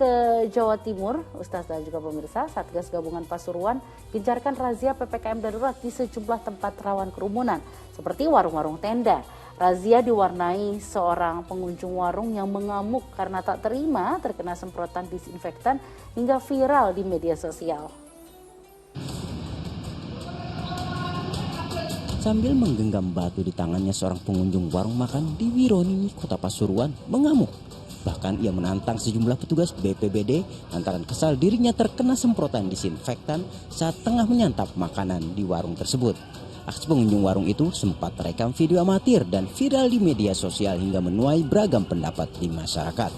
Ke Jawa Timur, Ustaz dan juga pemirsa, Satgas Gabungan Pasuruan gencarkan razia PPKM darurat di sejumlah tempat rawan kerumunan, seperti warung-warung tenda. Razia diwarnai seorang pengunjung warung yang mengamuk karena tak terima terkena semprotan disinfektan hingga viral di media sosial. Sambil menggenggam batu di tangannya, seorang pengunjung warung makan di Wironini, Kota Pasuruan, mengamuk. Bahkan ia menantang sejumlah petugas BPBD lantaran kesal dirinya terkena semprotan disinfektan saat tengah menyantap makanan di warung tersebut. Aksi pengunjung warung itu sempat terekam video amatir dan viral di media sosial hingga menuai beragam pendapat di masyarakat.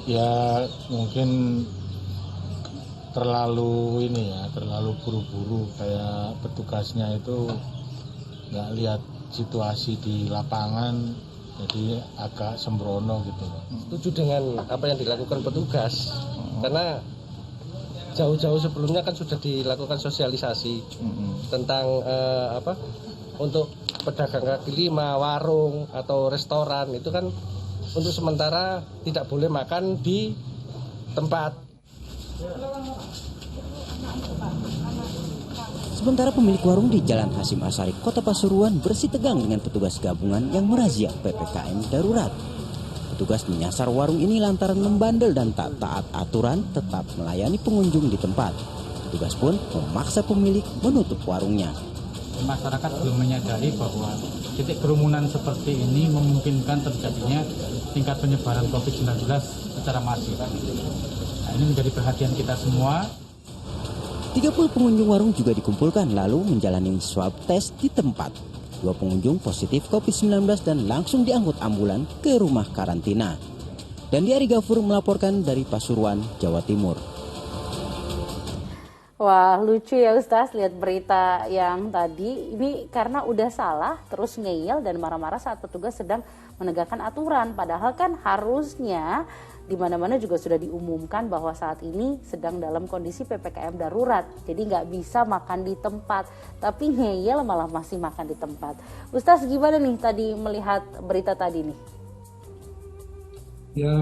Ya mungkin terlalu buru-buru, kayak petugasnya itu nggak lihat situasi di lapangan, jadi agak sembrono gitu. Setuju dengan apa yang dilakukan petugas, karena jauh-jauh sebelumnya kan sudah dilakukan sosialisasi tentang untuk pedagang kaki lima, warung atau restoran itu kan untuk sementara tidak boleh makan di tempat. Sementara pemilik warung di Jalan Hasyim Asyari, Kota Pasuruan bersitegang dengan petugas gabungan yang merazia PPKM darurat. Petugas menyasar warung ini lantaran membandel dan tak taat aturan tetap melayani pengunjung di tempat. Petugas pun memaksa pemilik menutup warungnya. Masyarakat belum menyadari bahwa titik kerumunan seperti ini memungkinkan terjadinya tingkat penyebaran COVID-19 secara masif. Nah, ini menjadi perhatian kita semua. 30 pengunjung warung juga dikumpulkan lalu menjalani swab test di tempat. 2 pengunjung positif COVID-19 dan langsung diangkut ambulan ke rumah karantina. Dan Ari Gafur melaporkan dari Pasuruan, Jawa Timur. Wah, lucu ya Ustaz lihat berita yang tadi. Ini karena udah salah terus ngeyel dan marah-marah saat petugas sedang menegakkan aturan. Padahal kan harusnya di mana-mana juga sudah diumumkan bahwa saat ini sedang dalam kondisi PPKM darurat. Jadi nggak bisa makan di tempat, tapi ngeyel malah masih makan di tempat. Ustaz gimana nih tadi melihat berita tadi nih? Ya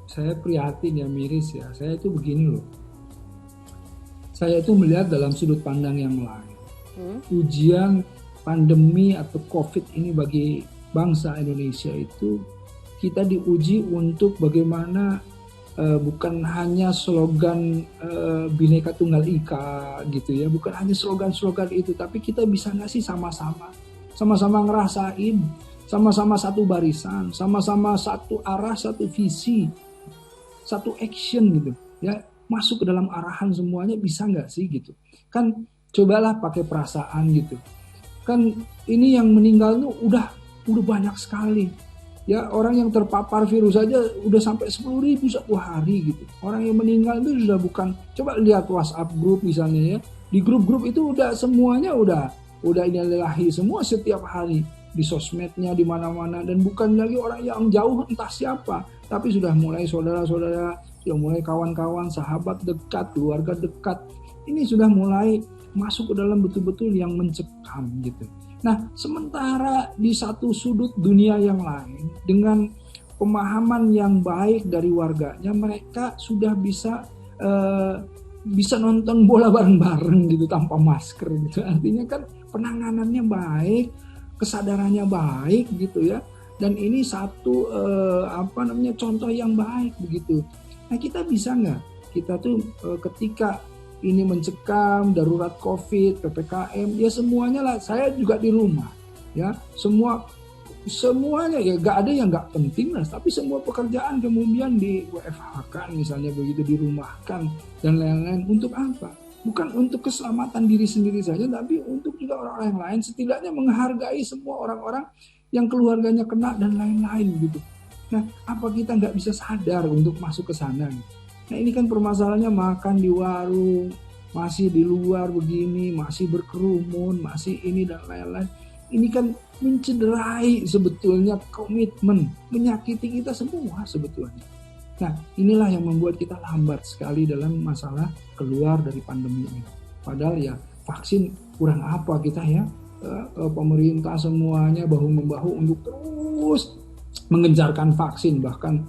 saya prihatin ya, miris ya. Saya itu begini loh. Saya itu melihat dalam sudut pandang yang lain. Ujian pandemi atau COVID ini bagi bangsa Indonesia itu kita diuji untuk bagaimana bukan hanya slogan Bhinneka Tunggal Ika gitu ya, bukan hanya slogan-slogan itu, tapi kita bisa nggak sih sama-sama ngerasain, sama-sama satu barisan, sama-sama satu arah, satu visi, satu action gitu ya, masuk ke dalam arahan semuanya, bisa nggak sih gitu kan. Cobalah pakai perasaan gitu kan. Ini yang meninggal tuh udah banyak sekali ya, orang yang terpapar virus aja udah sampai 10.000 satu hari gitu. Orang yang meninggal itu sudah bukan, coba lihat WhatsApp grup misalnya ya, di grup-grup itu udah semuanya udah innalillahi semua setiap hari di sosmednya di mana-mana, dan bukan lagi orang yang jauh entah siapa, tapi sudah mulai saudara-saudara, sudah mulai kawan-kawan, sahabat dekat, keluarga dekat. Ini sudah mulai masuk ke dalam betul-betul yang mencekam gitu. Nah, sementara di satu sudut dunia yang lain, dengan pemahaman yang baik dari warganya, mereka sudah bisa nonton bola bareng-bareng gitu tanpa masker gitu. Artinya kan penanganannya baik, kesadarannya baik gitu ya. Dan ini satu contoh yang baik begitu. Nah, kita bisa nggak? Kita tuh ketika ini mencekam, darurat COVID, PPKM, ya semuanya lah. Saya juga di rumah, ya semuanya ya, gak ada yang gak penting lah. Tapi semua pekerjaan kemudian di WFH-kan misalnya begitu, dirumahkan dan lain-lain. Untuk apa? Bukan untuk keselamatan diri sendiri saja, tapi untuk juga orang-orang yang lain. Setidaknya menghargai semua orang-orang yang keluarganya kena dan lain-lain gitu. Nah, apa kita nggak bisa sadar untuk masuk ke sana? Nah, ini kan permasalahannya, makan di warung, masih di luar begini, masih berkerumun, masih ini dan lain-lain. Ini kan mencederai sebetulnya komitmen, menyakiti kita semua sebetulnya. Nah, inilah yang membuat kita lambat sekali dalam masalah keluar dari pandemi ini. Padahal ya vaksin kurang apa kita ya, pemerintah semuanya bahu-membahu untuk terus mengencarkan vaksin, bahkan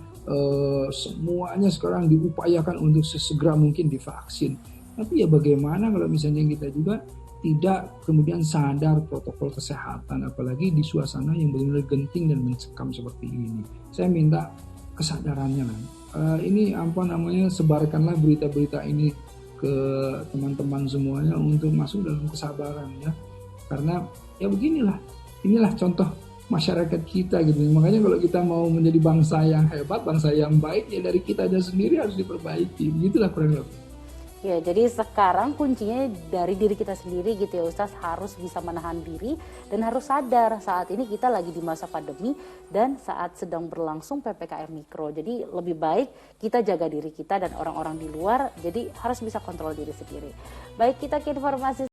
semuanya sekarang diupayakan untuk sesegera mungkin divaksin. Tapi ya bagaimana kalau misalnya kita juga tidak kemudian sadar protokol kesehatan, apalagi di suasana yang benar-benar genting dan mencekam seperti ini. Saya minta kesadarannya lah. Ini sebarkanlah berita-berita ini ke teman-teman semuanya untuk masuk dalam kesabaran ya. Karena ya inilah contoh masyarakat kita gitu. Makanya kalau kita mau menjadi bangsa yang hebat, bangsa yang baik, ya dari kita aja sendiri harus diperbaiki. Begitulah kurang lebih. Ya, jadi sekarang kuncinya dari diri kita sendiri gitu ya Ustaz, harus bisa menahan diri dan harus sadar saat ini kita lagi di masa pandemi dan saat sedang berlangsung PPKM Mikro. Jadi lebih baik kita jaga diri kita dan orang-orang di luar, jadi harus bisa kontrol diri sendiri. Baik, kita ke informasi